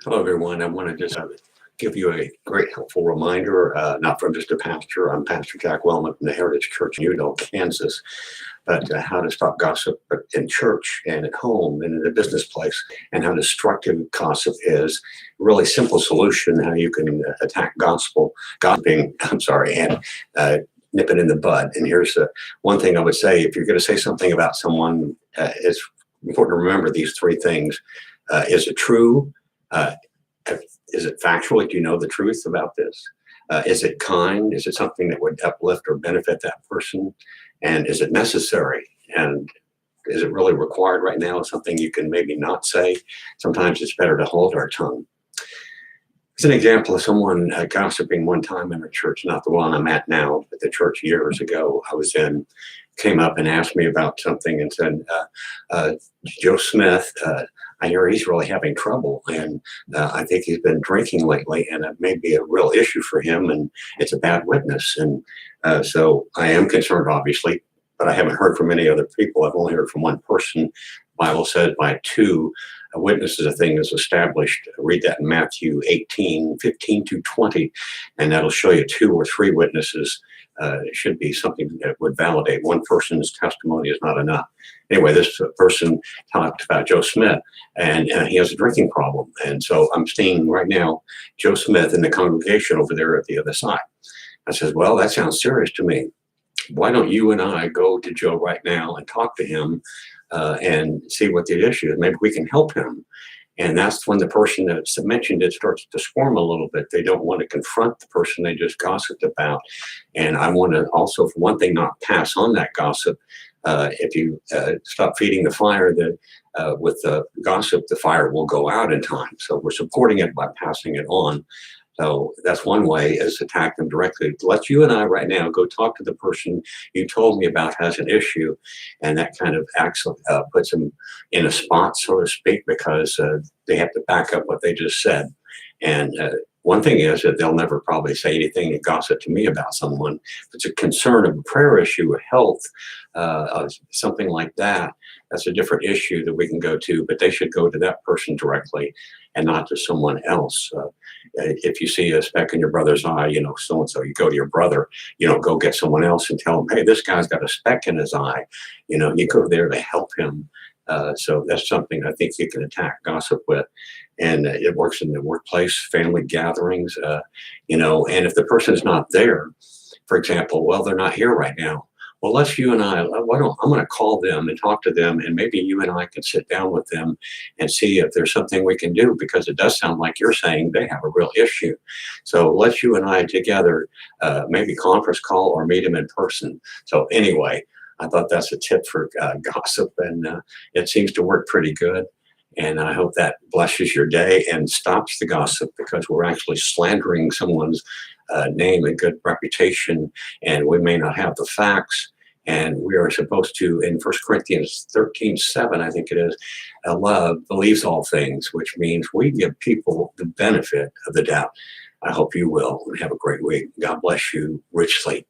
Hello, everyone. I want to just give you a great helpful reminder, not from just a pastor. I'm Pastor Jack Wellman from the Heritage Church in Udall, Kansas, but how to stop gossip in church and at home and in the business place, and how destructive gossip is. Really simple solution, how you can attack gossiping, and nip it in the bud. And here's one thing I would say: if you're going to say something about someone, it's important to remember these three things. Is it true? Uh, is it factual? Do you know the truth about this? Is it kind? Is it something that would uplift or benefit that person? And is it necessary? And is it really required right now? Something you can maybe not say. Sometimes it's better to hold our tongue. As an example of someone gossiping one time in a church, not the one I'm at now, but the church years ago I was in, came up and asked me about something and said, Joe Smith, I hear he's really having trouble, and I think he's been drinking lately, and it may be a real issue for him, and it's a bad witness. And so I am concerned, obviously, but I haven't heard from any other people. I've only heard from one person. The Bible says by two witnesses a thing is established. Read that in Matthew 18:15-20, and that'll show you two or three witnesses. It should be something that would validate. One person's testimony is not enough. Anyway, this person talked about Joe Smith, and he has a drinking problem. And so I'm seeing right now Joe Smith in the congregation over there at the other side. I says, well, that sounds serious to me. Why don't you and I go to Joe right now and talk to him and see what the issue is? Maybe we can help him. And that's when the person that's mentioned it starts to squirm a little bit. They don't want to confront the person they just gossiped about. And I want to also, for one thing, not pass on that gossip. If you stop feeding the fire, with the gossip, the fire will go out in time. So we're supporting it by passing it on. So that's one way, is attack them directly. Let you and I right now go talk to the person you told me about has an issue, and that kind of puts them in a spot, so to speak, because they have to back up what they just said. And one thing is that they'll never probably say anything and gossip to me about someone. If it's a concern of a prayer issue, a health, something like that, that's a different issue that we can go to, but they should go to that person directly and not to someone else. If you see a speck in your brother's eye, so-and-so, you go to your brother, go get someone else and tell him, hey, this guy's got a speck in his eye. You go there to help him. So that's something I think you can attack gossip with. And it works in the workplace, family gatherings, and if the person's not there, for example, well, they're not here right now. Well, let's you and I, I'm going to call them and talk to them, and maybe you and I can sit down with them and see if there's something we can do, because it does sound like you're saying they have a real issue. So let's you and I together, maybe conference call or meet them in person. So anyway, I thought that's a tip for gossip, and it seems to work pretty good. And I hope that blesses your day and stops the gossip, because we're actually slandering someone's name and good reputation, and we may not have the facts. And we are supposed to, in 1 Corinthians 13:7, I think it is, love believes all things, which means we give people the benefit of the doubt. I hope you will, and have a great week. God bless you richly.